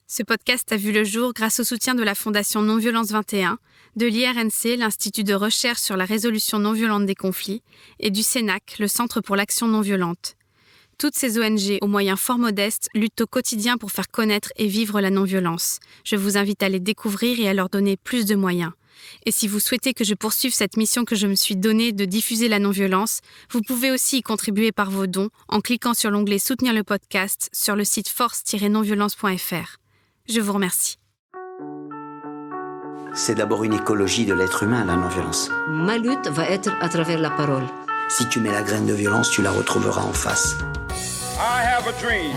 Ce podcast a vu le jour grâce au soutien de la Fondation Non-Violence 21, de l'IRNC, l'Institut de recherche sur la résolution non-violente des conflits, et du CENAC, le Centre pour l'action non-violente. Toutes ces ONG, aux moyens fort modestes, luttent au quotidien pour faire connaître et vivre la non-violence. Je vous invite à les découvrir et à leur donner plus de moyens. Et si vous souhaitez que je poursuive cette mission que je me suis donnée de diffuser la non-violence, vous pouvez aussi y contribuer par vos dons en cliquant sur l'onglet « Soutenir le podcast » sur le site force-nonviolence.fr. Je vous remercie. C'est d'abord une écologie de l'être humain, la non-violence. Ma lutte va être à travers la parole. Si tu mets la graine de violence, tu la retrouveras en face.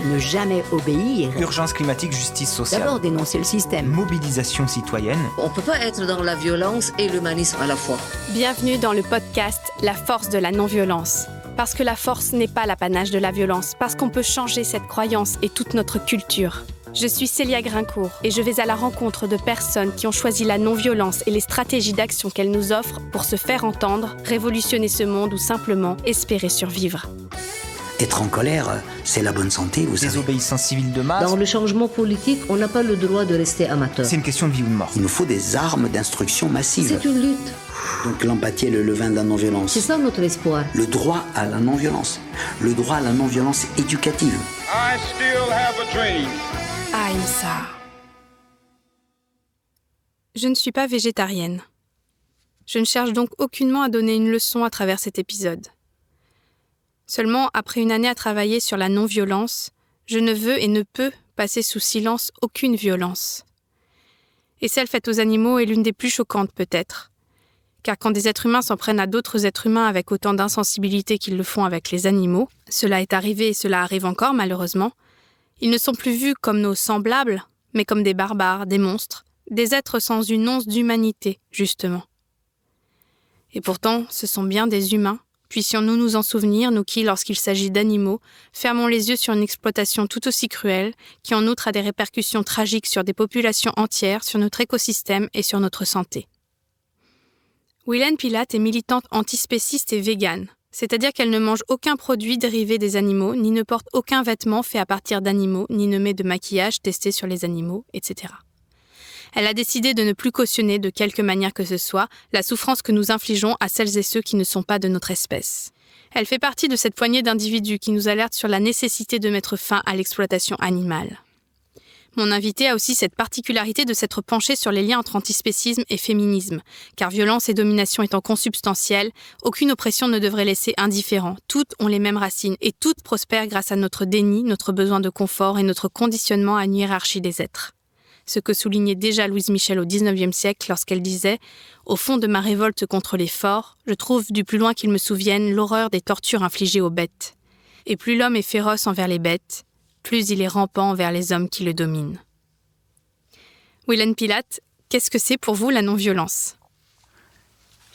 Ne jamais obéir. Urgence climatique, justice sociale. D'abord dénoncer le système. Mobilisation citoyenne. On ne peut pas être dans la violence et l'humanisme à la fois. Bienvenue dans le podcast « La force de la non-violence ». Parce que la force n'est pas l'apanage de la violence, parce qu'on peut changer cette croyance et toute notre culture. Je suis Célia Grincourt et je vais à la rencontre de personnes qui ont choisi la non-violence et les stratégies d'action qu'elle nous offre pour se faire entendre, révolutionner ce monde ou simplement espérer survivre. Être en colère, c'est la bonne santé, vous savez. Désobéissance civile de masse. Dans le changement politique, on n'a pas le droit de rester amateur. C'est une question de vie ou de mort. Il nous faut des armes d'instruction massive. C'est une lutte. Donc l'empathie est le levain de la non-violence. C'est ça notre espoir. Le droit à la non-violence. Le droit à la non-violence éducative. I still have a dream. Ahimsa. Je ne suis pas végétarienne. Je ne cherche donc aucunement à donner une leçon à travers cet épisode. Seulement, après une année à travailler sur la non-violence, je ne veux et ne peux passer sous silence aucune violence. Et celle faite aux animaux est l'une des plus choquantes peut-être. Car quand des êtres humains s'en prennent à d'autres êtres humains avec autant d'insensibilité qu'ils le font avec les animaux, cela est arrivé et cela arrive encore malheureusement, ils ne sont plus vus comme nos semblables, mais comme des barbares, des monstres, des êtres sans une once d'humanité, justement. Et pourtant, ce sont bien des humains. Puissions-nous nous en souvenir, nous qui, lorsqu'il s'agit d'animaux, fermons les yeux sur une exploitation tout aussi cruelle, qui en outre a des répercussions tragiques sur des populations entières, sur notre écosystème et sur notre santé. Wilène Pilat est militante antispéciste et végane, c'est-à-dire qu'elle ne mange aucun produit dérivé des animaux, ni ne porte aucun vêtement fait à partir d'animaux, ni ne met de maquillage testé sur les animaux, etc. Elle a décidé de ne plus cautionner, de quelque manière que ce soit, la souffrance que nous infligeons à celles et ceux qui ne sont pas de notre espèce. Elle fait partie de cette poignée d'individus qui nous alertent sur la nécessité de mettre fin à l'exploitation animale. Mon invité a aussi cette particularité de s'être penché sur les liens entre antispécisme et féminisme, car violence et domination étant consubstantielles, aucune oppression ne devrait laisser indifférent. Toutes ont les mêmes racines et toutes prospèrent grâce à notre déni, notre besoin de confort et notre conditionnement à une hiérarchie des êtres. Ce que soulignait déjà Louise Michel au XIXe siècle lorsqu'elle disait « Au fond de ma révolte contre les forts, je trouve du plus loin qu'ils me souviennent l'horreur des tortures infligées aux bêtes. Et plus l'homme est féroce envers les bêtes, plus il est rampant envers les hommes qui le dominent. » Wilène Pilat, qu'est-ce que c'est pour vous la non-violence ?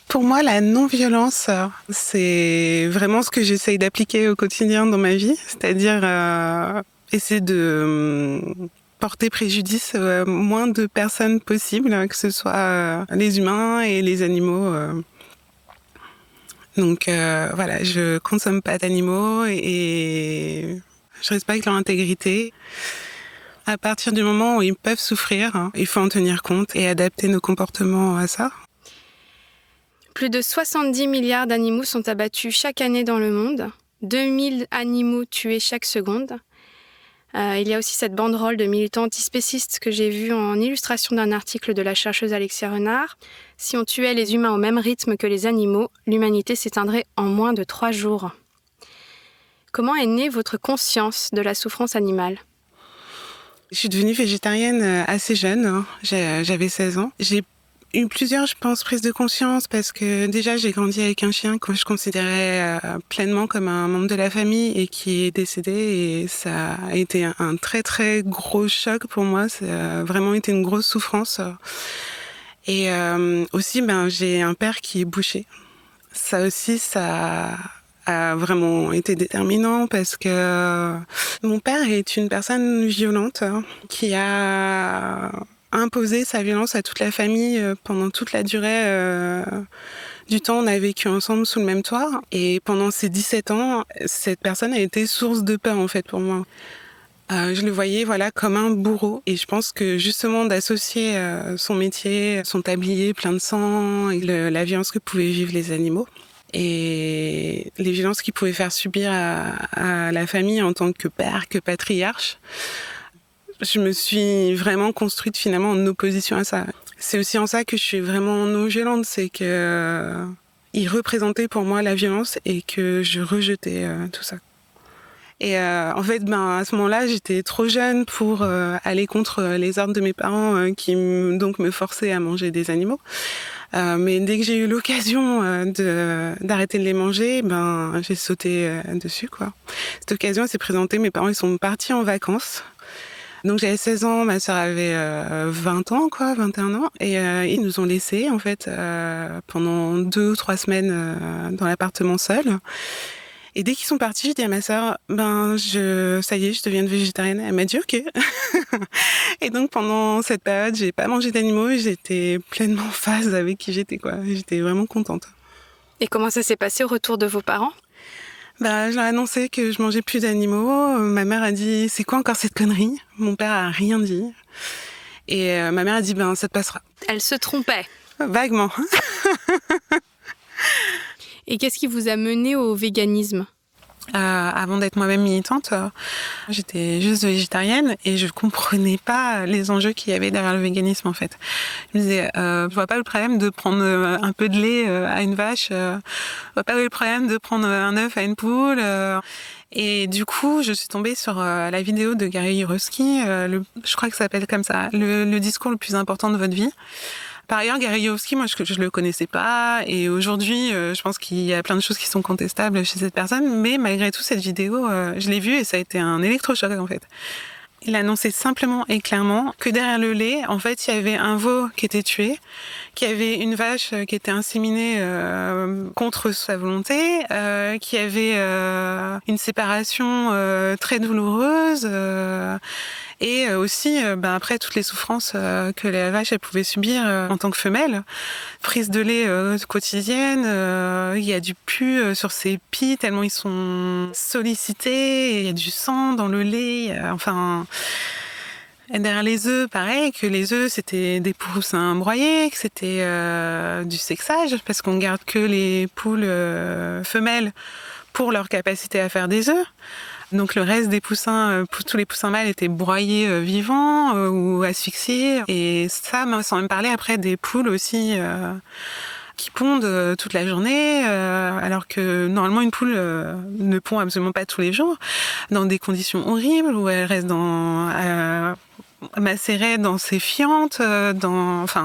Pour moi, la non-violence, c'est vraiment ce que j'essaye d'appliquer au quotidien dans ma vie, c'est-à-dire essayer de porter préjudice à moins de personnes possible, que ce soit les humains et les animaux. Donc voilà, je consomme pas d'animaux et je respecte leur intégrité. À partir du moment où ils peuvent souffrir, il faut en tenir compte et adapter nos comportements à ça. Plus de 70 milliards d'animaux sont abattus chaque année dans le monde, 2000 animaux tués chaque seconde. Il y a aussi cette banderole de militants antispécistes que j'ai vue en illustration d'un article de la chercheuse Alexia Renard. Si on tuait les humains au même rythme que les animaux, l'humanité s'éteindrait en moins de 3 jours. Comment est née votre conscience de la souffrance animale ? Je suis devenue végétarienne assez jeune, j'avais 16 ans. J'ai eu plusieurs, je pense, prises de conscience parce que déjà j'ai grandi avec un chien que je considérais pleinement comme un membre de la famille et qui est décédé et ça a été un très très gros choc pour moi, ça a vraiment été une grosse souffrance. Et aussi j'ai un père qui est boucher. Ça aussi, ça a vraiment été déterminant parce que mon père est une personne violente qui a imposer sa violence à toute la famille pendant toute la durée du temps. On a vécu ensemble sous le même toit et pendant ces 17 ans, cette personne a été source de peur en fait pour moi. Je le voyais comme un bourreau. Et je pense que justement d'associer son métier, son tablier plein de sang, et la violence que pouvaient vivre les animaux, et les violences qu'il pouvait faire subir à la famille en tant que père, que patriarche, je me suis vraiment construite finalement en opposition à ça. C'est aussi en ça que je suis vraiment non-violente, c'est que il représentait pour moi la violence et que je rejetais tout ça. Et en fait, à ce moment-là, j'étais trop jeune pour aller contre les ordres de mes parents qui donc me forçaient à manger des animaux. Mais dès que j'ai eu l'occasion d'arrêter de les manger, j'ai sauté dessus, quoi. Cette occasion s'est présentée, mes parents ils sont partis en vacances. Donc j'avais 16 ans, ma sœur avait 20 ans, 21 ans, et ils nous ont laissés en fait pendant 2 ou 3 semaines dans l'appartement seul. Et dès qu'ils sont partis, je dis à ma sœur, ça y est, je deviens végétarienne. Elle m'a dit ok. Et donc pendant cette période, j'ai pas mangé d'animaux, et j'étais pleinement en phase avec qui j'étais, quoi. J'étais vraiment contente. Et comment ça s'est passé au retour de vos parents ? Je leur ai annoncé que je mangeais plus d'animaux. Ma mère a dit, c'est quoi encore cette connerie ? Mon père a rien dit. Et ma mère a dit, ça te passera. Elle se trompait. Vaguement. Et qu'est-ce qui vous a mené au véganisme ? Avant d'être moi-même militante, j'étais juste végétarienne et je comprenais pas les enjeux qu'il y avait derrière le véganisme en fait. Je me disais, je vois pas le problème de prendre un peu de lait à une vache, je vois pas le problème de prendre un œuf à une poule. Et du coup, je suis tombée sur la vidéo de Gary Yourofsky, je crois que ça s'appelle comme ça, le discours le plus important de votre vie. Par ailleurs, Gary Yourofsky, moi, je le connaissais pas, et aujourd'hui, je pense qu'il y a plein de choses qui sont contestables chez cette personne, mais malgré tout, cette vidéo, je l'ai vue et ça a été un électrochoc, en fait. Il annonçait simplement et clairement que derrière le lait, en fait, il y avait un veau qui était tué, qu'il y avait une vache qui était inséminée contre sa volonté, qu'il y avait une séparation très douloureuse, et aussi après toutes les souffrances que la vache elle pouvait subir en tant que femelle, prise de lait quotidienne, il y a du pu sur ses pieds tellement ils sont sollicités, il y a du sang dans le lait, et derrière les œufs, pareil, que les œufs c'était des poussins broyés, que c'était du sexage, parce qu'on garde que les poules femelles pour leur capacité à faire des œufs. Donc le reste des poussins, tous les poussins mâles étaient broyés vivants ou asphyxiés. Et ça, sans même parler après des poules aussi qui pondent toute la journée, alors que normalement une poule ne pond absolument pas tous les jours, dans des conditions horribles où elle reste macérée dans ses fientes, bref.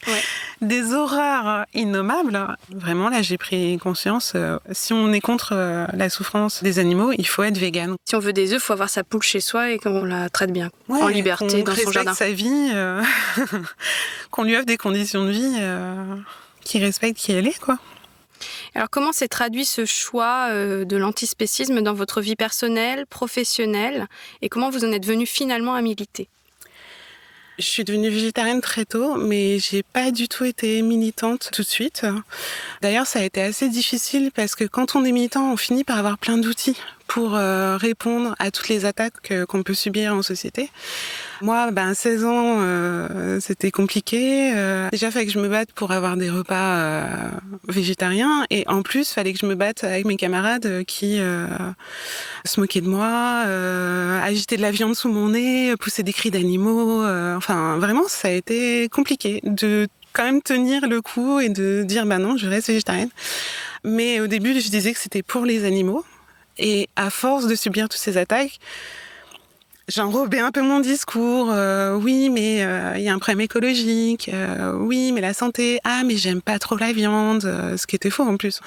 Ouais. Des horreurs innommables. Vraiment, là, j'ai pris conscience. Si on est contre la souffrance des animaux, il faut être végane. Si on veut des œufs, il faut avoir sa poule chez soi et qu'on la traite bien, en liberté, dans son jardin. Qu'on respecte sa vie, qu'on lui offre des conditions de vie qui respectent qui elle est, quoi. Alors, comment s'est traduit ce choix de l'antispécisme dans votre vie personnelle, professionnelle, et comment vous en êtes venu finalement à militer ? Je suis devenue végétarienne très tôt, mais j'ai pas du tout été militante tout de suite. D'ailleurs, ça a été assez difficile parce que quand on est militant, on finit par avoir plein d'outils pour répondre à toutes les attaques qu'on peut subir en société. Moi, 16 ans, c'était compliqué. Déjà, il fallait que je me batte pour avoir des repas végétariens. Et en plus, il fallait que je me batte avec mes camarades qui se moquaient de moi, agitaient de la viande sous mon nez, poussaient des cris d'animaux. Vraiment, ça a été compliqué de quand même tenir le coup et de dire non, je reste végétarienne. Mais au début, je disais que c'était pour les animaux. Et à force de subir toutes ces attaques, j'enrobais un peu mon discours. Oui, mais il y a un problème écologique. Oui, mais la santé. Ah, mais j'aime pas trop la viande. Ce qui était faux en plus.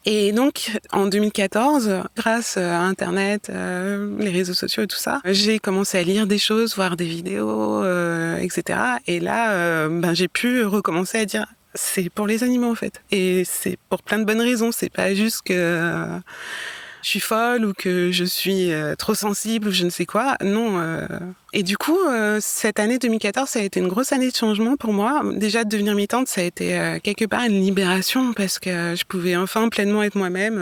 Et donc, en 2014, grâce à Internet, les réseaux sociaux et tout ça, j'ai commencé à lire des choses, voir des vidéos, etc. Et là, j'ai pu recommencer à dire c'est pour les animaux en fait. Et c'est pour plein de bonnes raisons. C'est pas juste que je suis folle ou que je suis trop sensible ou je ne sais quoi. Non. Et du coup, cette année 2014, ça a été une grosse année de changement pour moi. Déjà, de devenir militante, ça a été quelque part une libération parce que je pouvais enfin pleinement être moi-même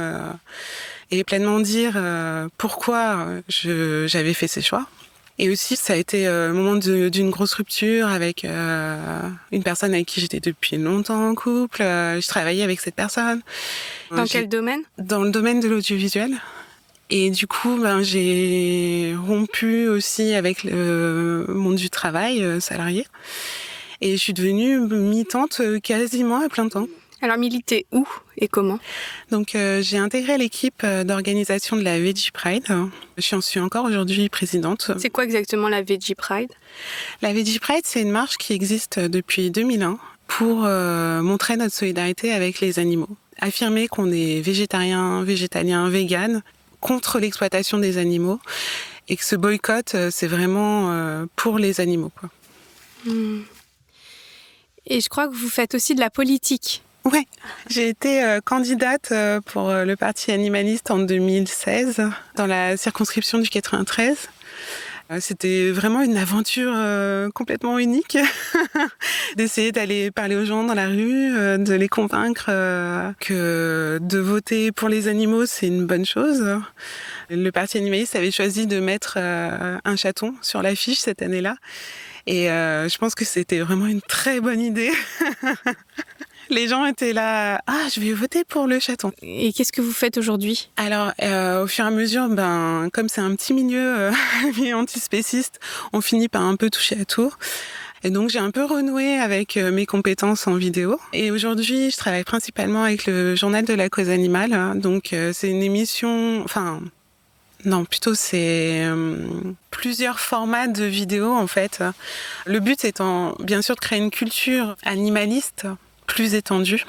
et pleinement dire pourquoi j'avais fait ces choix. Et aussi, ça a été le moment d'une grosse rupture avec une personne avec qui j'étais depuis longtemps en couple. Je travaillais avec cette personne. Dans quel domaine ? Dans le domaine de l'audiovisuel. Et du coup, j'ai rompu aussi avec le monde du travail salarié. Et je suis devenue militante quasiment à plein temps. Alors, militer où et comment ? Donc, j'ai intégré l'équipe d'organisation de la Veggie Pride. Je suis encore aujourd'hui présidente. C'est quoi exactement la Veggie Pride ? La Veggie Pride, c'est une marche qui existe depuis 2001 pour montrer notre solidarité avec les animaux. Affirmer qu'on est végétarien, végétalien, vegan, contre l'exploitation des animaux et que ce boycott, c'est vraiment pour les animaux, quoi. Et je crois que vous faites aussi de la politique. Ouais, j'ai été candidate pour le Parti animaliste en 2016 dans la circonscription du 93. C'était vraiment une aventure complètement unique d'essayer d'aller parler aux gens dans la rue, de les convaincre que de voter pour les animaux, c'est une bonne chose. Le Parti animaliste avait choisi de mettre un chaton sur l'affiche cette année-là. Et je pense que c'était vraiment une très bonne idée. Les gens étaient là, je vais voter pour le chaton. Et qu'est-ce que vous faites aujourd'hui ? Alors, au fur et à mesure, comme c'est un petit milieu antispéciste, on finit par un peu toucher à tout. Et donc, j'ai un peu renoué avec mes compétences en vidéo. Et aujourd'hui, je travaille principalement avec le Journal de la cause animale. Donc, c'est une émission... Non, plutôt c'est plusieurs formats de vidéos en fait. Le but étant bien sûr de créer une culture animaliste plus étendue.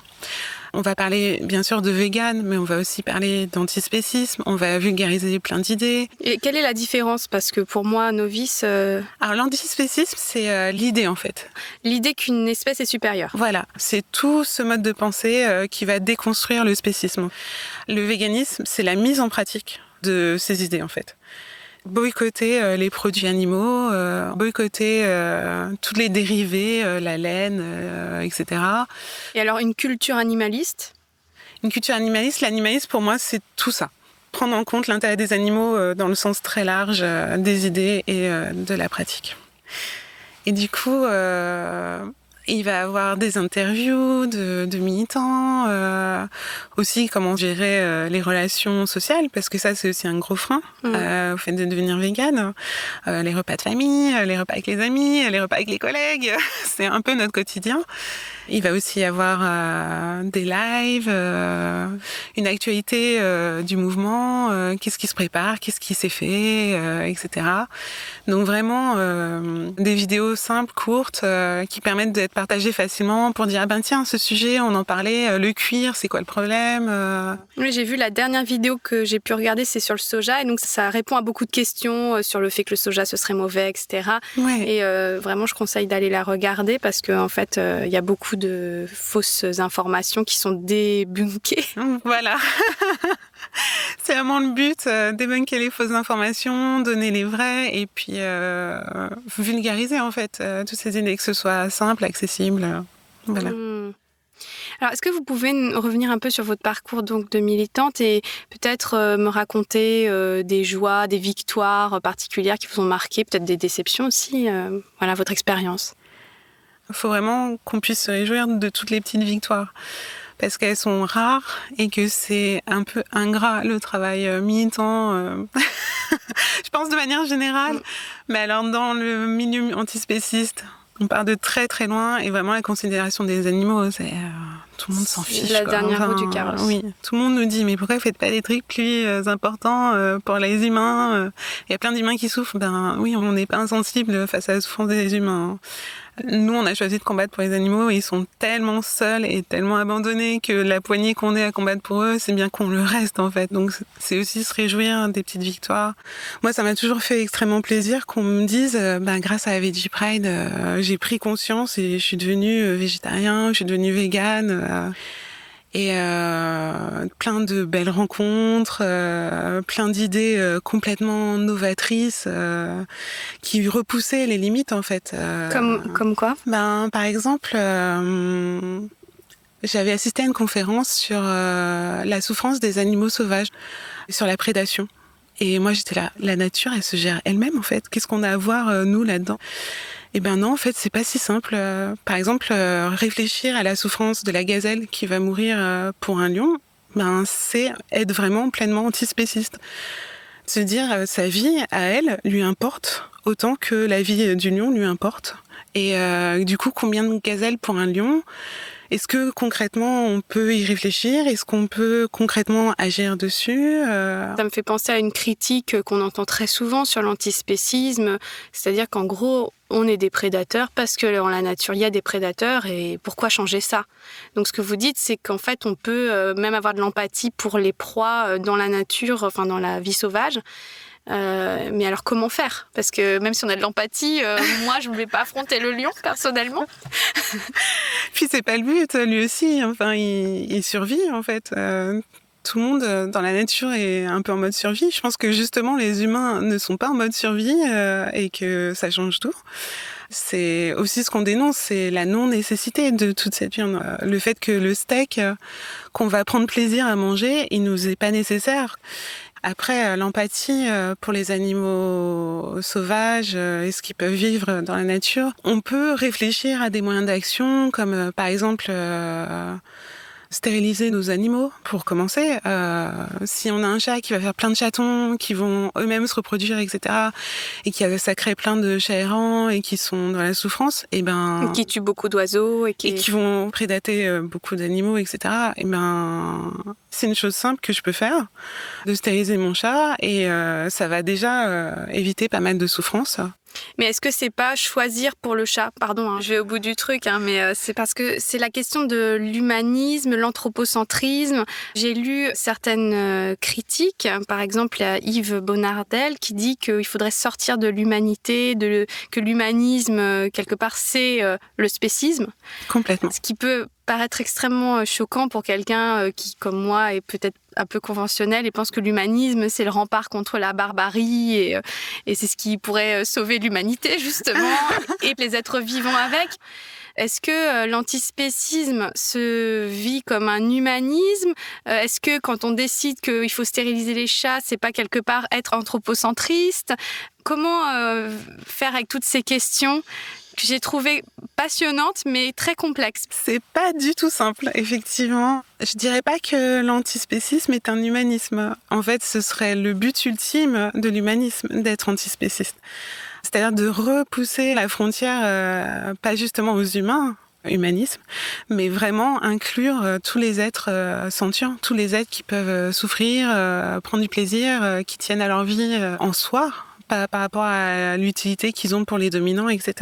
On va parler bien sûr de vegan, mais on va aussi parler d'antispécisme, on va vulgariser plein d'idées. Et quelle est la différence ? Parce que pour moi, novice... Alors l'antispécisme, c'est l'idée en fait. L'idée qu'une espèce est supérieure. Voilà, c'est tout ce mode de pensée qui va déconstruire le spécisme. Le véganisme, c'est la mise en pratique de ces idées en fait. Boycotter les produits animaux, boycotter tous les dérivés, la laine, etc. Et alors une culture animaliste ? Une culture animaliste, l'animalisme pour moi c'est tout ça. Prendre en compte l'intérêt des animaux dans le sens très large des idées et de la pratique. Et du coup... il va y avoir des interviews de militants, aussi comment gérer les relations sociales, parce que ça, c'est aussi un gros frein au fait de devenir végane. Les repas de famille, les repas avec les amis, les repas avec les collègues, c'est un peu notre quotidien. Il va aussi y avoir des lives, une actualité du mouvement, qu'est-ce qui se prépare, qu'est-ce qui s'est fait, etc. Donc vraiment des vidéos simples, courtes, qui permettent d'être partagées facilement pour dire tiens, ce sujet, on en parlait, le cuir, c'est quoi le problème Oui, j'ai vu la dernière vidéo que j'ai pu regarder, c'est sur le soja, et donc ça répond à beaucoup de questions sur le fait que le soja ce serait mauvais, etc. Ouais. Et vraiment, je conseille d'aller la regarder parce qu'en fait, il y a beaucoup de fausses informations qui sont débunkées. Voilà. C'est vraiment le but, débunker les fausses informations, donner les vraies et puis vulgariser en fait toutes ces idées, que ce soit simple, accessible. Voilà. Alors, est-ce que vous pouvez revenir un peu sur votre parcours donc, de militante et peut-être me raconter des joies, des victoires particulières qui vous ont marqué, peut-être des déceptions aussi, voilà, votre expérience. Il faut vraiment qu'on puisse se réjouir de toutes les petites victoires parce qu'elles sont rares et que c'est un peu ingrat le travail militant. Je pense de manière générale, mais alors dans le milieu antispéciste, on part de très très loin et vraiment la considération des animaux, c'est tout le monde s'en fiche. La dernière roue du carrosse. Oui, tout le monde nous dit mais pourquoi vous faites pas des trucs plus importants pour les humains Il y a plein d'humains qui souffrent. Oui, on n'est pas insensible face à la souffrance des humains. Nous, on a choisi de combattre pour les animaux et ils sont tellement seuls et tellement abandonnés que la poignée qu'on est à combattre pour eux, c'est bien qu'on le reste en fait. Donc c'est aussi se réjouir des petites victoires. Moi, ça m'a toujours fait extrêmement plaisir qu'on me dise, grâce à la Veggie Pride, j'ai pris conscience et je suis devenue végétarien, je suis devenue végane. Et plein de belles rencontres, plein d'idées complètement novatrices qui repoussaient les limites en fait. Comme quoi ? Par exemple, j'avais assisté à une conférence sur la souffrance des animaux sauvages. sur la prédation. Et moi, j'étais là, la nature, elle se gère elle-même, en fait. Qu'est-ce qu'on a à voir, nous, là-dedans ? Eh ben non, en fait, c'est pas si simple. Par exemple, réfléchir à la souffrance de la gazelle qui va mourir pour un lion, c'est être vraiment pleinement antispéciste. Se dire, sa vie, à elle, lui importe autant que la vie du lion lui importe. Et du coup, combien de gazelles pour un lion ? Est-ce que concrètement on peut y réfléchir ? Est-ce qu'on peut concrètement agir dessus ? Ça me fait penser à une critique qu'on entend très souvent sur l'antispécisme, c'est-à-dire qu'en gros, on est des prédateurs parce que dans la nature, il y a des prédateurs et pourquoi changer ça ? Donc ce que vous dites, c'est qu'en fait, on peut même avoir de l'empathie pour les proies dans la nature, enfin dans la vie sauvage. Mais alors comment faire ? Parce que même si on a de l'empathie, moi je ne vais pas affronter le lion personnellement. Puis c'est pas le but, lui aussi. Enfin, il survit en fait. Tout le monde dans la nature est un peu en mode survie. Je pense que justement les humains ne sont pas en mode survie et que ça change tout. C'est aussi ce qu'on dénonce, c'est la non-nécessité de toute cette viande. Le fait que le steak qu'on va prendre plaisir à manger, il nous est pas nécessaire. Après, l'empathie pour les animaux sauvages et ce qu'ils peuvent vivre dans la nature, on peut réfléchir à des moyens d'action comme par exemple stériliser nos animaux pour commencer. Si on a un chat qui va faire plein de chatons qui vont eux-mêmes se reproduire, etc., et ça crée plein de chats errants et qui sont dans la souffrance, et qui tuent beaucoup d'oiseaux et qui vont prédater beaucoup d'animaux, etc. C'est une chose simple que je peux faire, de stériliser mon chat, et ça va déjà éviter pas mal de souffrance. Mais est-ce que c'est pas choisir pour le chat ? Pardon, je vais au bout du truc, mais c'est parce que c'est la question de l'humanisme, l'anthropocentrisme. J'ai lu certaines critiques, par exemple à Yves Bonnardel qui dit qu'il faudrait sortir de l'humanité, que l'humanisme, quelque part, c'est le spécisme. Complètement. Ce qui peut paraître extrêmement choquant pour quelqu'un qui, comme moi, est peut-être un peu conventionnel et pense que l'humanisme, c'est le rempart contre la barbarie et c'est ce qui pourrait sauver l'humanité, justement, et les êtres vivants avec. Est-ce que l'antispécisme se vit comme un humanisme ? Est-ce que quand on décide qu'il faut stériliser les chats, c'est pas quelque part être anthropocentriste ? Comment faire avec toutes ces questions que j'ai trouvées passionnantes mais très complexes ? C'est pas du tout simple, effectivement. Je dirais pas que l'antispécisme est un humanisme. En fait, ce serait le but ultime de l'humanisme, d'être antispéciste. C'est-à-dire de repousser la frontière, pas justement aux humains, humanisme, mais vraiment inclure tous les êtres sentients, tous les êtres qui peuvent souffrir, prendre du plaisir, qui tiennent à leur vie en soi, par rapport à l'utilité qu'ils ont pour les dominants, etc.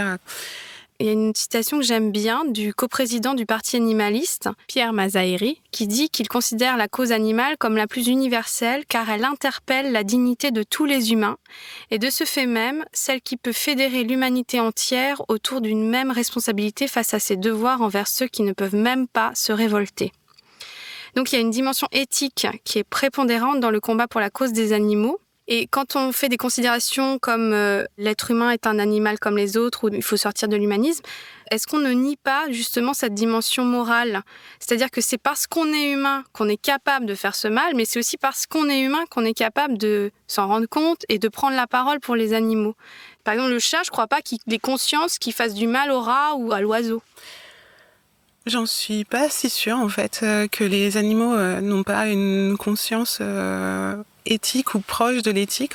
Il y a une citation que j'aime bien du coprésident du Parti animaliste, Pierre Mazaheri, qui dit qu'il considère la cause animale comme la plus universelle car elle interpelle la dignité de tous les humains et de ce fait même, celle qui peut fédérer l'humanité entière autour d'une même responsabilité face à ses devoirs envers ceux qui ne peuvent même pas se révolter. Donc il y a une dimension éthique qui est prépondérante dans le combat pour la cause des animaux. Et quand on fait des considérations comme l'être humain est un animal comme les autres ou il faut sortir de l'humanisme, est-ce qu'on ne nie pas justement cette dimension morale ? C'est-à-dire que c'est parce qu'on est humain qu'on est capable de faire ce mal, mais c'est aussi parce qu'on est humain qu'on est capable de s'en rendre compte et de prendre la parole pour les animaux. Par exemple, le chat, je ne crois pas qu'il ait conscience qu'il fasse du mal au rat ou à l'oiseau. J'en suis pas si sûre, en fait, que les animaux n'ont pas une conscience éthique ou proche de l'éthique.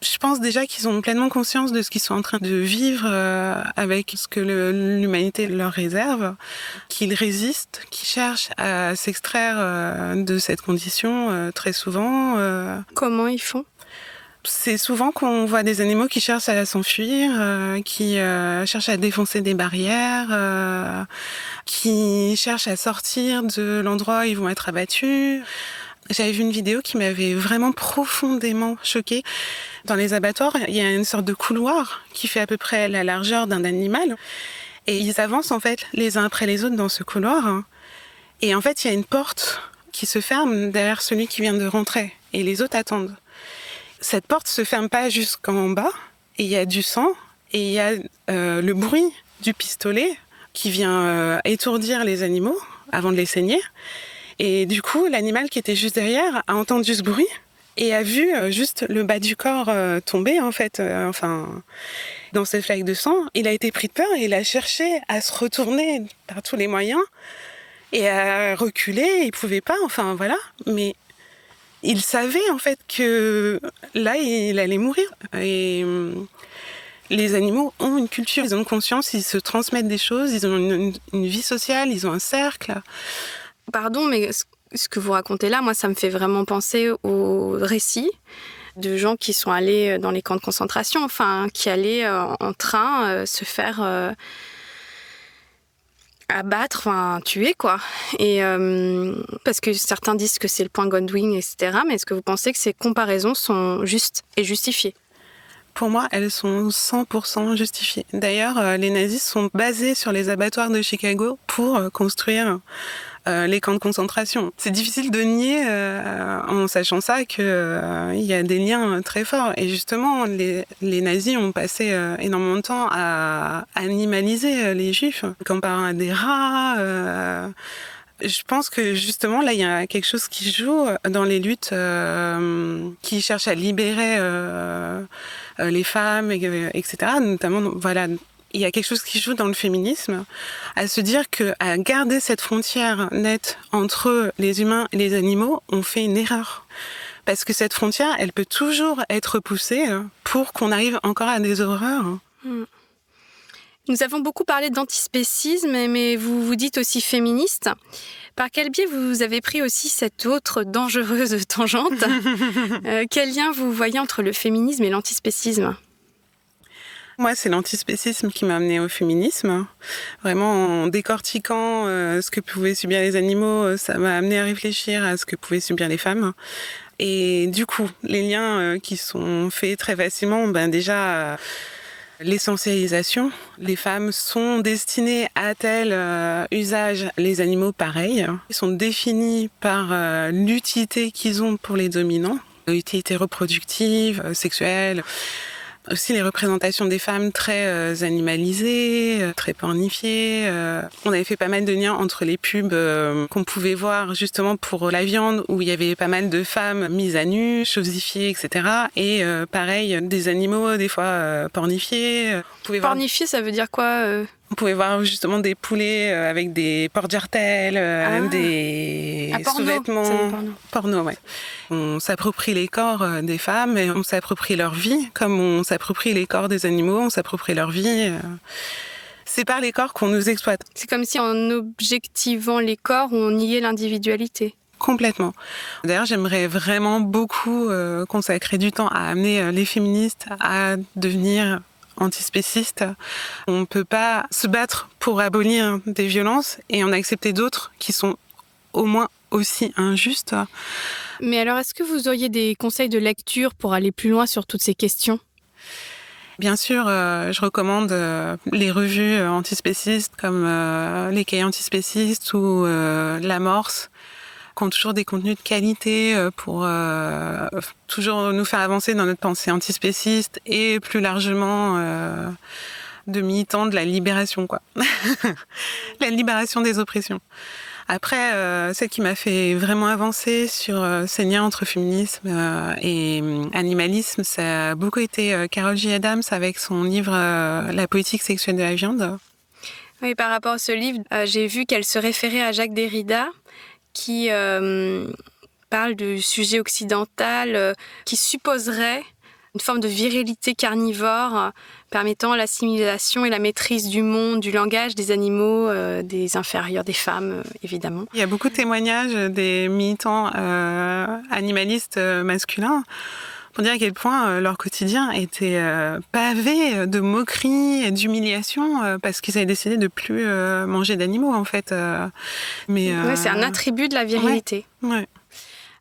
Je pense déjà qu'ils ont pleinement conscience de ce qu'ils sont en train de vivre avec ce que l'humanité leur réserve, qu'ils résistent, qu'ils cherchent à s'extraire de cette condition très souvent. Comment ils font ? C'est souvent qu'on voit des animaux qui cherchent à s'enfuir, qui cherchent à défoncer des barrières, qui cherchent à sortir de l'endroit où ils vont être abattus. J'avais vu une vidéo qui m'avait vraiment profondément choquée. Dans les abattoirs, il y a une sorte de couloir qui fait à peu près la largeur d'un animal. Et ils avancent en fait les uns après les autres dans ce couloir. Et en fait, il y a une porte qui se ferme derrière celui qui vient de rentrer. Et les autres attendent. Cette porte se ferme pas jusqu'en bas. Et il y a du sang. Et il y a le bruit du pistolet qui vient étourdir les animaux avant de les saigner. Et du coup, l'animal qui était juste derrière a entendu ce bruit et a vu juste le bas du corps tomber, en fait, dans cette flaque de sang. Il a été pris de peur et il a cherché à se retourner par tous les moyens et à reculer. Il pouvait pas, voilà. Mais il savait, en fait, que là, il allait mourir. Et les animaux ont une culture, ils ont une conscience, ils se transmettent des choses, ils ont une vie sociale, ils ont un cercle. Pardon, mais ce que vous racontez là, moi, ça me fait vraiment penser aux récits de gens qui sont allés dans les camps de concentration, qui allaient en train se faire abattre, tuer, quoi. Et parce que certains disent que c'est le point Godwin, etc. Mais est-ce que vous pensez que ces comparaisons sont justes et justifiées ? Pour moi, elles sont 100% justifiées. D'ailleurs, les nazis sont basés sur les abattoirs de Chicago pour construire les camps de concentration. C'est difficile de nier, en sachant ça, qu'il y a des liens très forts. Et justement, les nazis ont passé énormément de temps à animaliser les juifs, comparant à des rats. Je pense que justement, là, il y a quelque chose qui joue dans les luttes qui cherchent à libérer les femmes, etc. Notamment, voilà, il y a quelque chose qui joue dans le féminisme, à se dire qu'à garder cette frontière nette entre les humains et les animaux, on fait une erreur. Parce que cette frontière, elle peut toujours être repoussée pour qu'on arrive encore à des horreurs. Nous avons beaucoup parlé d'antispécisme, mais vous vous dites aussi féministe. Par quel biais vous avez pris aussi cette autre dangereuse tangente ? Quel lien vous voyez entre le féminisme et l'antispécisme ? Moi, c'est l'antispécisme qui m'a amenée au féminisme. Vraiment, en décortiquant ce que pouvaient subir les animaux, ça m'a amenée à réfléchir à ce que pouvaient subir les femmes. Et du coup, les liens qui sont faits très facilement, déjà... l'essentialisation. Les femmes sont destinées à tel usage, les animaux pareil. Ils sont définis par l'utilité qu'ils ont pour les dominants, l'utilité reproductive, sexuelle. Aussi les représentations des femmes très animalisées, très pornifiées. On avait fait pas mal de liens entre les pubs qu'on pouvait voir justement pour la viande, où il y avait pas mal de femmes mises à nu, chosifiées, etc. Et pareil, des animaux des fois pornifiés. Pornifié, ça veut dire quoi On pouvait voir justement des poulets avec des porte-jartelles, des sous-vêtements. Porno, ouais. On s'approprie les corps des femmes et on s'approprie leur vie, comme on s'approprie les corps des animaux, on s'approprie leur vie. C'est par les corps qu'on nous exploite. C'est comme si en objectivant les corps, on niait l'individualité. Complètement. D'ailleurs, j'aimerais vraiment beaucoup consacrer du temps à amener les féministes à devenir antispécistes. On ne peut pas se battre pour abolir des violences et en accepter d'autres qui sont au moins aussi injustes. Mais alors, est-ce que vous auriez des conseils de lecture pour aller plus loin sur toutes ces questions ? Bien sûr, je recommande les revues antispécistes comme Les Cahiers antispécistes ou L'Amorce, qui ont toujours des contenus de qualité pour toujours nous faire avancer dans notre pensée antispéciste et plus largement de militants de la libération, quoi. La libération des oppressions. Après, celle qui m'a fait vraiment avancer sur ces liens entre féminisme et animalisme, ça a beaucoup été Carol J. Adams avec son livre La politique sexuelle de la viande. Oui, par rapport à ce livre, j'ai vu qu'elle se référait à Jacques Derrida, qui parle du sujet occidental qui supposerait une forme de virilité carnivore permettant l'assimilation et la maîtrise du monde, du langage des animaux, des inférieurs, des femmes, évidemment. Il y a beaucoup de témoignages des militants animalistes masculins pour dire à quel point leur quotidien était pavé de moqueries et d'humiliations parce qu'ils avaient décidé de plus manger d'animaux, en fait. Ouais, c'est un attribut de la virilité. Ouais.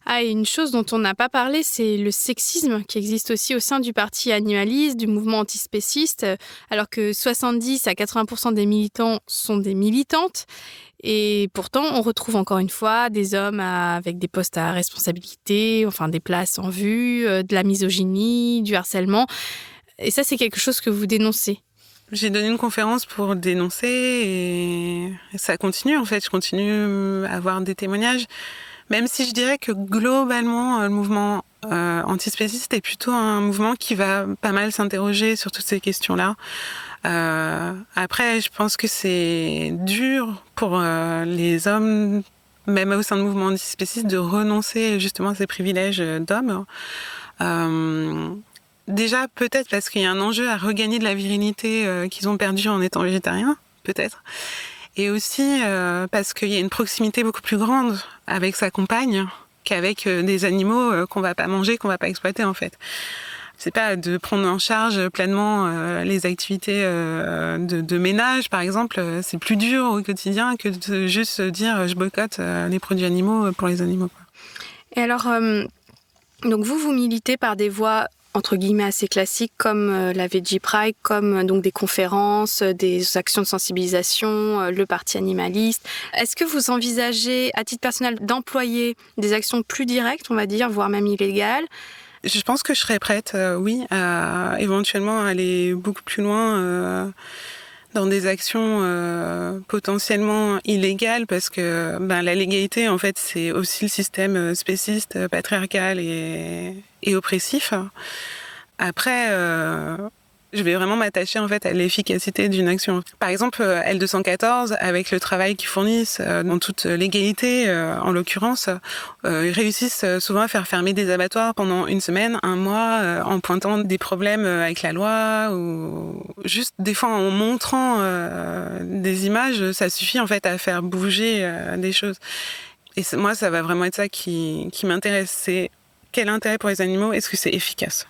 Ah, et une chose dont on n'a pas parlé, c'est le sexisme qui existe aussi au sein du parti animaliste, du mouvement antispéciste, alors que 70 à 80% des militants sont des militantes. Et pourtant, on retrouve encore une fois des hommes avec des postes à responsabilité, enfin des places en vue, de la misogynie, du harcèlement. Et ça, c'est quelque chose que vous dénoncez. J'ai donné une conférence pour dénoncer et ça continue, en fait. Je continue à avoir des témoignages. Même si je dirais que globalement, le mouvement antispéciste est plutôt un mouvement qui va pas mal s'interroger sur toutes ces questions-là. Après, je pense que c'est dur pour les hommes, même au sein du mouvement antispéciste, de renoncer justement à ces privilèges d'hommes. Déjà, peut-être parce qu'il y a un enjeu à regagner de la virilité qu'ils ont perdue en étant végétariens, peut-être. Et aussi parce qu'il y a une proximité beaucoup plus grande avec sa compagne qu'avec des animaux qu'on va pas manger, qu'on va pas exploiter en fait. C'est pas de prendre en charge pleinement les activités de ménage, par exemple. C'est plus dur au quotidien que de juste dire je boycotte les produits animaux pour les animaux, quoi. Et alors, donc vous militez par des voies entre guillemets assez classiques comme la Veggie Pride, comme donc des conférences, des actions de sensibilisation, le parti animaliste. Est-ce que vous envisagez, à titre personnel, d'employer des actions plus directes, on va dire, voire même illégales ? Je pense que je serais prête, oui, à éventuellement aller beaucoup plus loin dans des actions potentiellement illégales, parce que la légalité, en fait, c'est aussi le système spéciste, patriarcal et oppressif. Après, je vais vraiment m'attacher en fait à l'efficacité d'une action. Par exemple, L214, avec le travail qu'ils fournissent dans toute légalité, en l'occurrence, ils réussissent souvent à faire fermer des abattoirs pendant 1 semaine, 1 mois, en pointant des problèmes avec la loi, ou juste des fois en montrant des images, ça suffit en fait à faire bouger des choses. Et moi, ça va vraiment être ça qui m'intéresse, c'est quel intérêt pour les animaux, est-ce que c'est efficace ?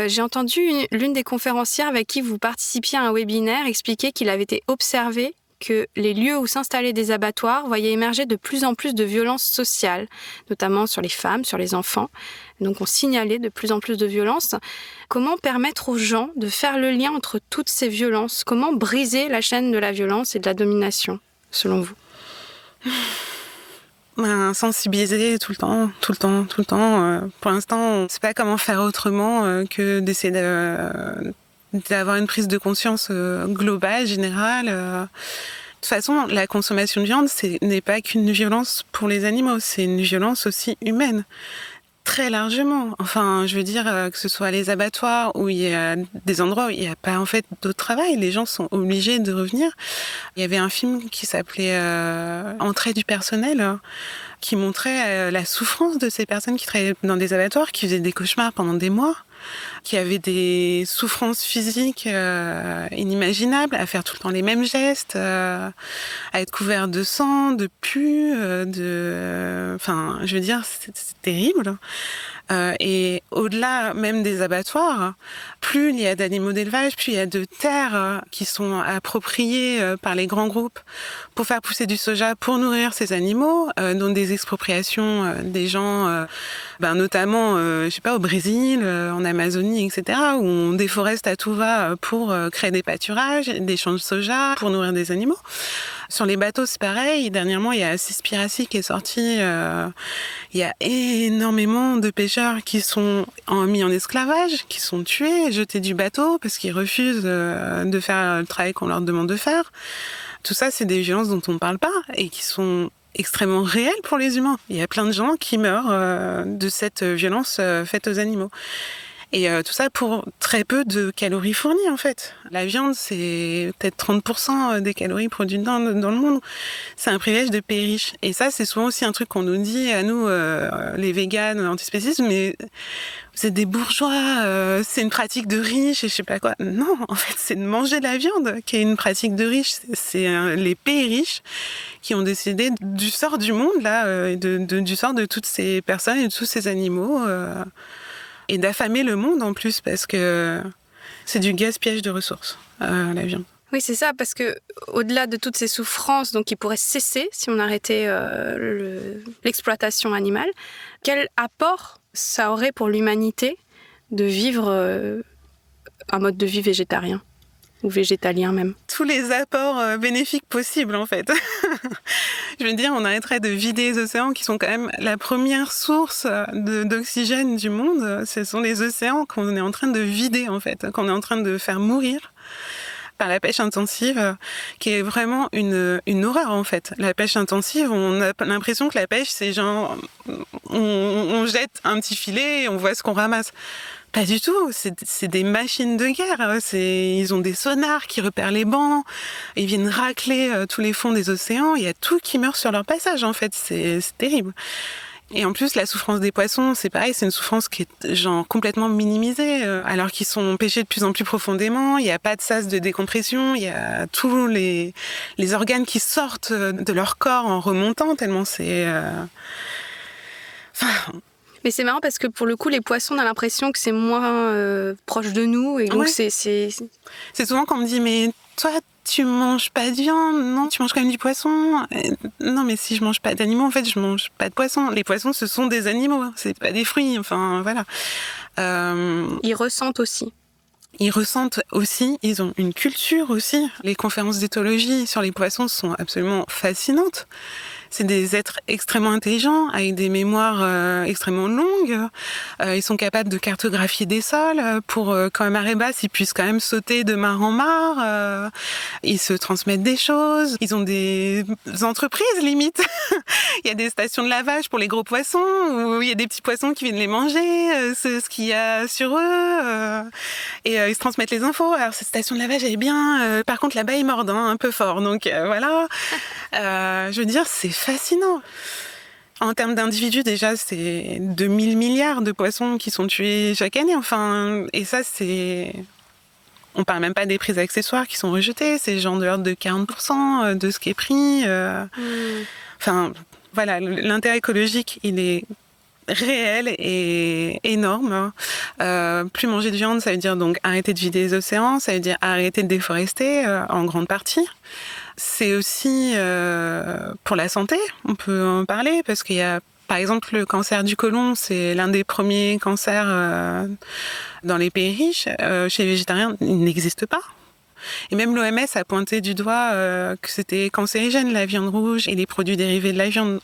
J'ai entendu l'une des conférencières avec qui vous participiez à un webinaire expliquer qu'il avait été observé que les lieux où s'installaient des abattoirs voyaient émerger de plus en plus de violences sociales, notamment sur les femmes, sur les enfants. Donc on signalait de plus en plus de violences. Comment permettre aux gens de faire le lien entre toutes ces violences ? Comment briser la chaîne de la violence et de la domination, selon vous ? Sensibiliser tout le temps. Pour l'instant, on ne sait pas comment faire autrement que d'essayer d'avoir une prise de conscience globale, générale. De toute façon, la consommation de viande, n'est pas qu'une violence pour les animaux, c'est une violence aussi humaine. Très largement. Enfin, je veux dire, que ce soit les abattoirs où il y a des endroits où il n'y a pas en fait d'autre travail, les gens sont obligés de revenir. Il y avait un film qui s'appelait Entrée du personnel, qui montrait la souffrance de ces personnes qui travaillaient dans des abattoirs, qui faisaient des cauchemars pendant des mois, qui avaient des souffrances physiques inimaginables, à faire tout le temps les mêmes gestes, à être couverts de sang, de pus, enfin, je veux dire, c'est terrible. Et au-delà même des abattoirs, plus il y a d'animaux d'élevage, plus il y a de terres qui sont appropriées par les grands groupes pour faire pousser du soja pour nourrir ces animaux, dont des expropriations des gens, notamment, je sais pas, au Brésil, en Amazonie, etc., où on déforeste à tout va pour créer des pâturages, des champs de soja pour nourrir des animaux. Sur les bateaux, c'est pareil. Dernièrement, il y a Seaspiracy qui est sorti. Il y a énormément de pêcheurs qui sont mis en esclavage, qui sont tués, jetés du bateau parce qu'ils refusent de faire le travail qu'on leur demande de faire. Tout ça, c'est des violences dont on ne parle pas et qui sont extrêmement réelles pour les humains. Il y a plein de gens qui meurent de cette violence faite aux animaux. Et tout ça pour très peu de calories fournies, en fait. La viande, c'est peut-être 30% des calories produites dans le monde. C'est un privilège de pays riches. Et ça, c'est souvent aussi un truc qu'on nous dit à nous, les véganes antispécistes, mais vous êtes des bourgeois, c'est une pratique de riches et je sais pas quoi. Non, en fait, c'est de manger de la viande qui est une pratique de riches. C'est les pays riches qui ont décidé du sort du monde, là, et du sort de toutes ces personnes et de tous ces animaux. Et d'affamer le monde en plus, parce que c'est du gaspillage de ressources, la viande. Oui, c'est ça, parce que au-delà de toutes ces souffrances donc, qui pourraient cesser si on arrêtait l'exploitation animale, quel apport ça aurait pour l'humanité de vivre un mode de vie végétarien ou végétalien même? Tous les apports bénéfiques possibles, en fait. Je veux dire, on arrêterait de vider les océans qui sont quand même la première source d'oxygène du monde. Ce sont les océans qu'on est en train de vider, en fait, qu'on est en train de faire mourir. par la pêche intensive, qui est vraiment une horreur en fait. La pêche intensive, on a l'impression que la pêche, c'est genre, on jette un petit filet et on voit ce qu'on ramasse. Pas du tout, c'est des machines de guerre. Ils ont des sonars qui repèrent les bancs, ils viennent racler tous les fonds des océans, il y a tout qui meurt sur leur passage en fait, c'est terrible. Et en plus, la souffrance des poissons, c'est pareil, c'est une souffrance qui est genre complètement minimisée, alors qu'ils sont pêchés de plus en plus profondément, il n'y a pas de sas de décompression, il y a tous les organes qui sortent de leur corps en remontant, tellement c'est... Mais c'est marrant parce que pour le coup, les poissons, on a l'impression que c'est moins proche de nous. Et donc c'est souvent qu'on me dit, mais toi, tu manges pas de viande, non, tu manges quand même du poisson. Non, mais si je mange pas d'animaux, en fait, je mange pas de poisson. Les poissons, ce sont des animaux, c'est pas des fruits, enfin, voilà. Ils ressentent aussi. Ils ressentent aussi, ils ont une culture aussi. Les conférences d'éthologie sur les poissons sont absolument fascinantes. C'est des êtres extrêmement intelligents, avec des mémoires extrêmement longues. Ils sont capables de cartographier des sols pour quand même marée basse, ils puissent quand même sauter de mare en mare. Ils se transmettent des choses. Ils ont des entreprises, limite. Il y a des stations de lavage pour les gros poissons, où il y a des petits poissons qui viennent les manger, ce qu'il y a sur eux. Et ils se transmettent les infos. Alors, cette station de lavage, elle est bien. Par contre, là-bas, ils mordent un peu fort. Donc, voilà. Je veux dire, c'est fascinant. En termes d'individus, déjà, c'est 2000 milliards de poissons qui sont tués chaque année. Enfin, et ça, c'est... On parle même pas des prises accessoires qui sont rejetées. C'est genre de l'ordre de 40% de ce qui est pris. Enfin, voilà, l'intérêt écologique, il est réel et énorme. Plus manger de viande, ça veut dire donc arrêter de vider les océans, ça veut dire arrêter de déforester en grande partie. C'est aussi pour la santé, on peut en parler, parce qu'il y a, par exemple, le cancer du côlon, c'est l'un des premiers cancers dans les pays riches. Chez les végétariens, il n'existe pas. Et même l'OMS a pointé du doigt que c'était cancérigène, la viande rouge et les produits dérivés de la viande.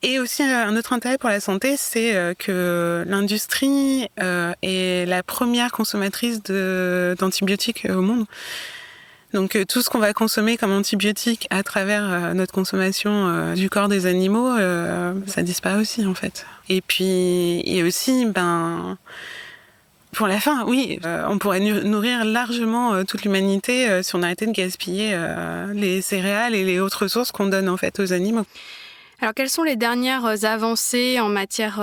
Et aussi, un autre intérêt pour la santé, c'est que l'industrie est la première consommatrice d'antibiotiques au monde. Donc tout ce qu'on va consommer comme antibiotiques à travers notre consommation du corps des animaux, ça disparaît aussi en fait. Et puis il y a aussi, pour la fin, oui, on pourrait nourrir largement toute l'humanité si on arrêtait de gaspiller les céréales et les autres ressources qu'on donne en fait aux animaux. Alors quelles sont les dernières avancées en matière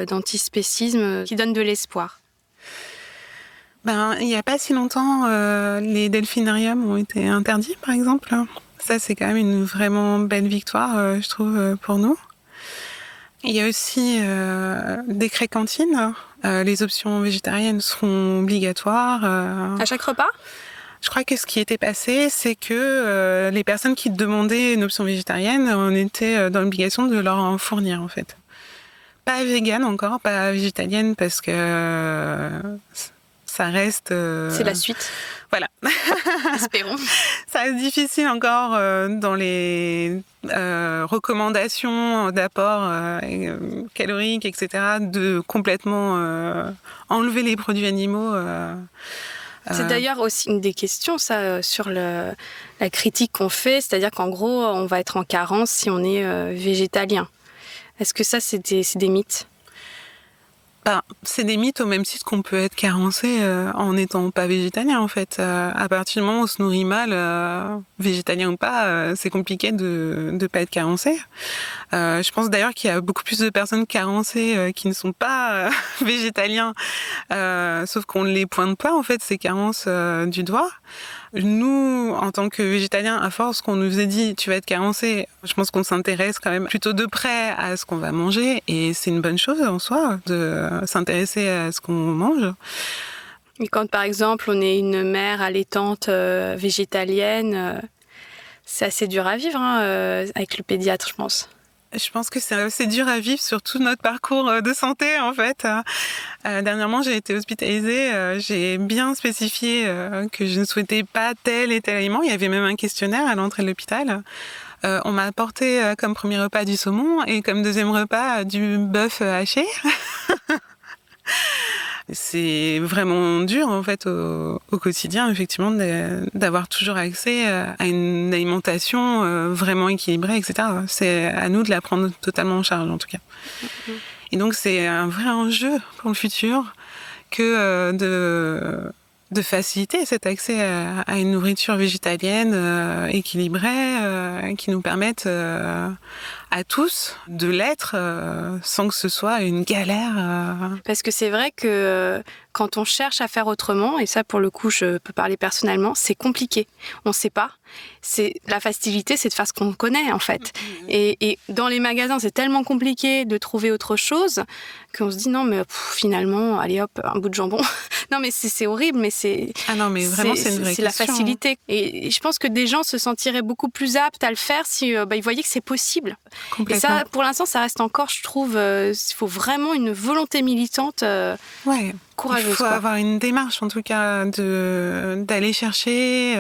d'antispécisme qui donnent de l'espoir ? Il n'y a pas si longtemps, les delphinariums ont été interdits, par exemple. Ça, c'est quand même une vraiment belle victoire, je trouve, pour nous. Il y a aussi décret cantine. Les options végétariennes seront obligatoires. À chaque repas ? Je crois que ce qui était passé, c'est que les personnes qui demandaient une option végétarienne, on était dans l'obligation de leur en fournir, en fait. Pas végane encore, pas végétalienne, parce que... ça reste... C'est la suite. Voilà. Espérons. Ça reste difficile encore dans les recommandations d'apport caloriques, etc., de complètement enlever les produits animaux. C'est d'ailleurs aussi une des questions, ça, sur la critique qu'on fait, c'est-à-dire qu'en gros, on va être en carence si on est végétalien. Est-ce que ça, c'est des mythes ? C'est des mythes au même titre qu'on peut être carencé en n'étant pas végétalien en fait. À partir du moment où on se nourrit mal, végétalien ou pas, c'est compliqué de pas être carencé. Je pense d'ailleurs qu'il y a beaucoup plus de personnes carencées qui ne sont pas végétaliens, sauf qu'on ne les pointe pas en fait ces carences du doigt. Nous, en tant que végétaliens, à force qu'on nous ait dit tu vas être carencé, je pense qu'on s'intéresse quand même plutôt de près à ce qu'on va manger et c'est une bonne chose en soi de s'intéresser à ce qu'on mange. Et quand par exemple on est une mère allaitante végétalienne, c'est assez dur à vivre avec le pédiatre, je pense. Je pense que c'est dur à vivre sur tout notre parcours de santé, en fait. Dernièrement, j'ai été hospitalisée. J'ai bien spécifié que je ne souhaitais pas tel et tel aliment. Il y avait même un questionnaire à l'entrée de l'hôpital. On m'a apporté comme premier repas du saumon et comme deuxième repas du bœuf haché. C'est vraiment dur en fait au quotidien, effectivement, d'avoir toujours accès à une alimentation vraiment équilibrée, etc. C'est à nous de la prendre totalement en charge, en tout cas. Et donc c'est un vrai enjeu pour le futur que de faciliter cet accès à une nourriture végétalienne équilibrée qui nous permette à tous de l'être sans que ce soit une galère. Parce que c'est vrai que quand on cherche à faire autrement, et ça pour le coup je peux parler personnellement, c'est compliqué. On ne sait pas. La facilité, c'est de faire ce qu'on connaît en fait. Et dans les magasins, c'est tellement compliqué de trouver autre chose qu'on se dit non mais finalement, allez hop, un bout de jambon. Non mais c'est horrible, mais c'est... Ah non mais vraiment c'est une vraie question. C'est la facilité. Et je pense que des gens se sentiraient beaucoup plus aptes à le faire si ils voyaient que c'est possible. Et ça, pour l'instant, ça reste encore, je trouve, il faut vraiment une volonté militante courageuse. Il faut avoir une démarche, en tout cas, d'aller chercher.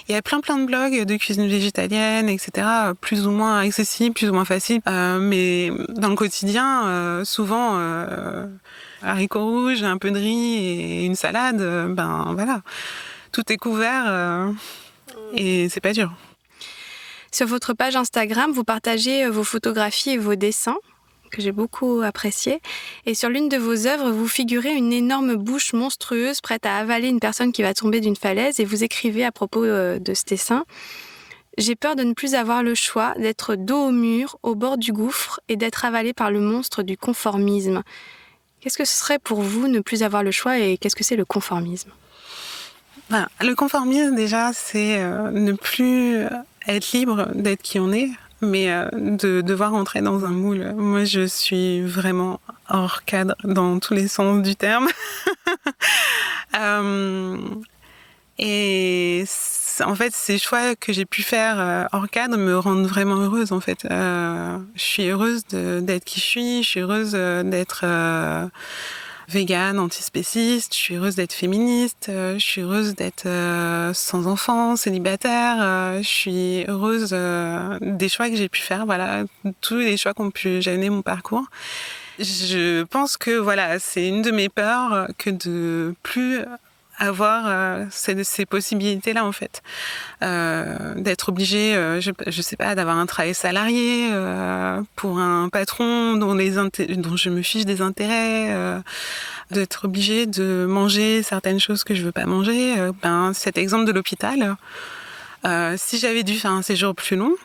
Il y a plein de blogs de cuisine végétalienne, etc., plus ou moins accessibles, plus ou moins faciles. Mais dans le quotidien, souvent, haricots rouges, un peu de riz et une salade, ben voilà, tout est couvert et c'est pas dur. Sur votre page Instagram, vous partagez vos photographies et vos dessins, que j'ai beaucoup appréciés. Et sur l'une de vos œuvres, vous figurez une énorme bouche monstrueuse prête à avaler une personne qui va tomber d'une falaise. Et vous écrivez à propos de ce dessin: « J'ai peur de ne plus avoir le choix, d'être dos au mur, au bord du gouffre, et d'être avalé par le monstre du conformisme. » Qu'est-ce que ce serait pour vous ne plus avoir le choix et qu'est-ce que c'est le conformisme ? Le conformisme, déjà, c'est ne plus être libre d'être qui on est, mais de devoir entrer dans un moule. Moi, je suis vraiment hors cadre dans tous les sens du terme. Et en fait, ces choix que j'ai pu faire hors cadre me rendent vraiment heureuse, en fait. Je suis heureuse d'être qui je suis heureuse d'être végane, antispéciste, je suis heureuse d'être féministe, je suis heureuse d'être sans enfant, célibataire, je suis heureuse des choix que j'ai pu faire, voilà, tous les choix qui ont pu jalonner mon parcours. Je pense que voilà, c'est une de mes peurs que de plus avoir ces possibilités-là, en fait. D'être obligée, je sais pas, d'avoir un travail salarié pour un patron dont je me fiche des intérêts, d'être obligée de manger certaines choses que je veux pas manger. Cet exemple de l'hôpital, si j'avais dû faire un séjour plus long,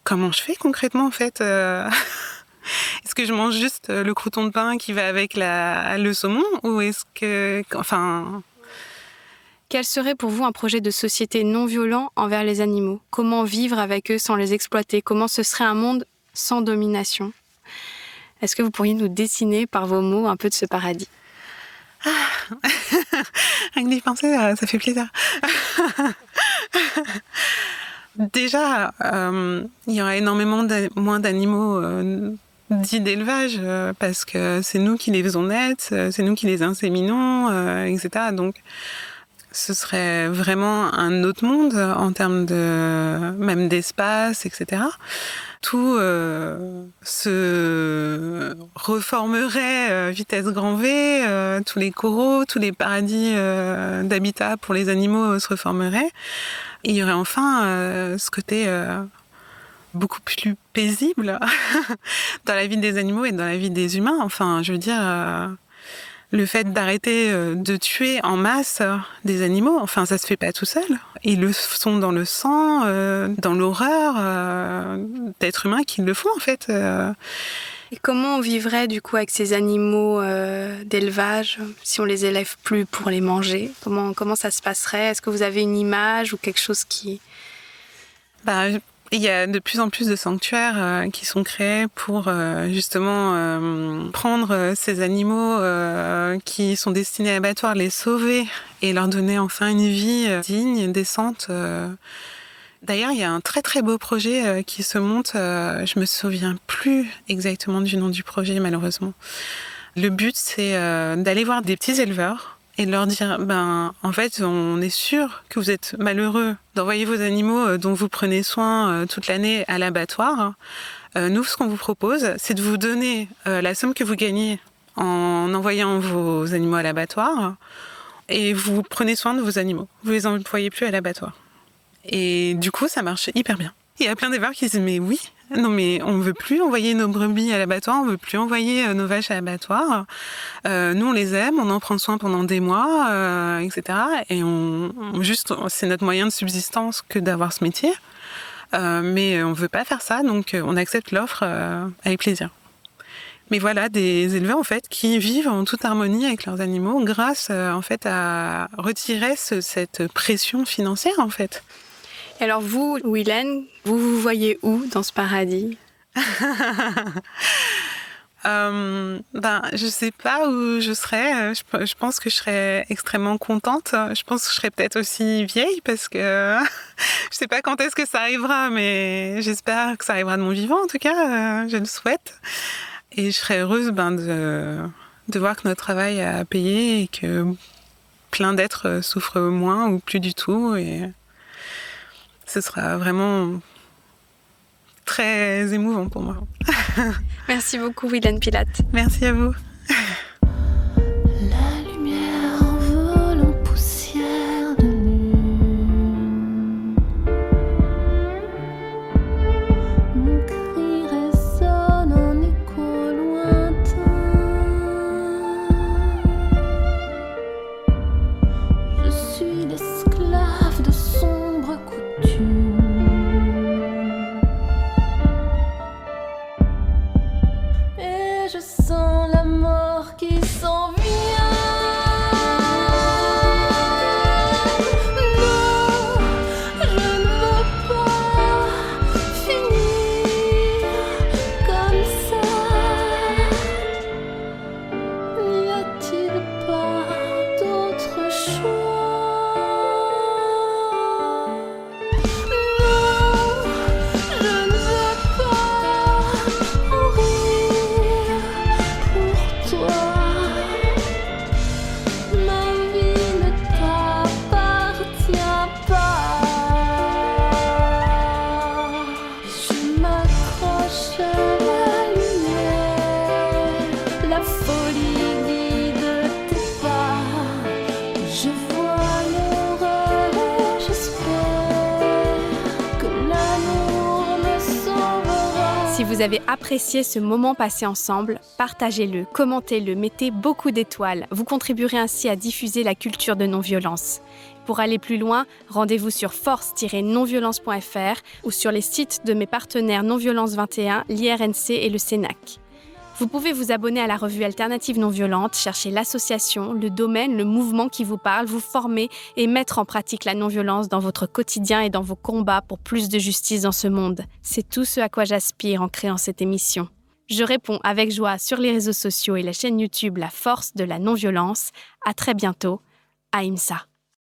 comment je fais concrètement, en fait Est-ce que je mange juste le crouton de pain qui va avec le saumon, ou est-ce que... Quel serait pour vous un projet de société non violent envers les animaux ? Comment vivre avec eux sans les exploiter ? Comment ce serait un monde sans domination ? Est-ce que vous pourriez nous dessiner par vos mots un peu de ce paradis ? Rien que d'y penser, ça fait plaisir. Déjà, il y aura énormément moins d'animaux dits d'élevage parce que c'est nous qui les faisons naître, c'est nous qui les inséminons, etc. Donc, ce serait vraiment un autre monde en termes même d'espace, etc. Tout se reformerait vitesse grand V, tous les coraux, tous les paradis d'habitat pour les animaux se reformeraient. Et il y aurait enfin ce côté beaucoup plus paisible dans la vie des animaux et dans la vie des humains. Enfin, je veux dire... Le fait d'arrêter de tuer en masse des animaux, enfin, ça se fait pas tout seul. Ils le sont dans le sang, dans l'horreur d'êtres humains qui le font, en fait. Et comment on vivrait, du coup, avec ces animaux d'élevage, si on les élève plus pour les manger ? Comment ça se passerait ? Est-ce que vous avez une image ou quelque chose qui... Il y a de plus en plus de sanctuaires qui sont créés pour justement prendre ces animaux qui sont destinés à l'abattoir, les sauver et leur donner enfin une vie digne, décente. D'ailleurs, il y a un très très beau projet qui se monte. Je me souviens plus exactement du nom du projet, malheureusement. Le but, c'est d'aller voir des petits éleveurs et de leur dire, en fait, on est sûr que vous êtes malheureux d'envoyer vos animaux dont vous prenez soin toute l'année à l'abattoir. Nous, ce qu'on vous propose, c'est de vous donner la somme que vous gagnez en envoyant vos animaux à l'abattoir et vous prenez soin de vos animaux. Vous les envoyez plus à l'abattoir. Et du coup, ça marche hyper bien. Il y a plein d'éleveurs qui disent « mais oui, non mais on ne veut plus envoyer nos brebis à l'abattoir, on ne veut plus envoyer nos vaches à l'abattoir. Nous, on les aime, on en prend soin pendant des mois, etc. Et c'est notre moyen de subsistance que d'avoir ce métier. Mais on ne veut pas faire ça, donc on accepte l'offre avec plaisir. » Mais voilà, des éleveurs en fait qui vivent en toute harmonie avec leurs animaux grâce en fait à retirer cette pression financière en fait. Et alors vous, Willen, vous voyez où dans ce paradis? Je sais pas où je serais. Je pense que je serais extrêmement contente. Je pense que je serais peut-être aussi vieille parce que je sais pas quand est-ce que ça arrivera, mais j'espère que ça arrivera de mon vivant en tout cas. Je le souhaite. Et je serais heureuse de voir que notre travail a payé et que plein d'êtres souffrent moins ou plus du tout. Et ce sera vraiment très émouvant pour moi. Merci beaucoup, Willen Pilath. Merci à vous. La lumière envole en poussière de lune. Mon cri résonne en écho lointain. Je suis l'esclave de sombres coutumes. Je sens la mort qui s'en vient. Non, je ne veux pas finir comme ça. N'y a-t-il pas d'autre choix? Non, je ne veux pas mourir. Toi, ma vie ne t'appartient pas. Je m'accroche à la lumière, la folie guide tes pas. Je vois l'horreur et j'espère que l'amour me sauvera. Si vous avez apprécié ce moment passé ensemble, partagez-le, commentez-le, mettez beaucoup d'étoiles. Vous contribuerez ainsi à diffuser la culture de non-violence. Pour aller plus loin, rendez-vous sur force-nonviolence.fr ou sur les sites de mes partenaires Non-Violence 21, l'IRNC et le CENAC. Vous pouvez vous abonner à la revue Alternative Non-Violente, chercher l'association, le domaine, le mouvement qui vous parle, vous former et mettre en pratique la non-violence dans votre quotidien et dans vos combats pour plus de justice dans ce monde. C'est tout ce à quoi j'aspire en créant cette émission. Je réponds avec joie sur les réseaux sociaux et la chaîne YouTube La Force de la Non-Violence. À très bientôt. Ahimsa.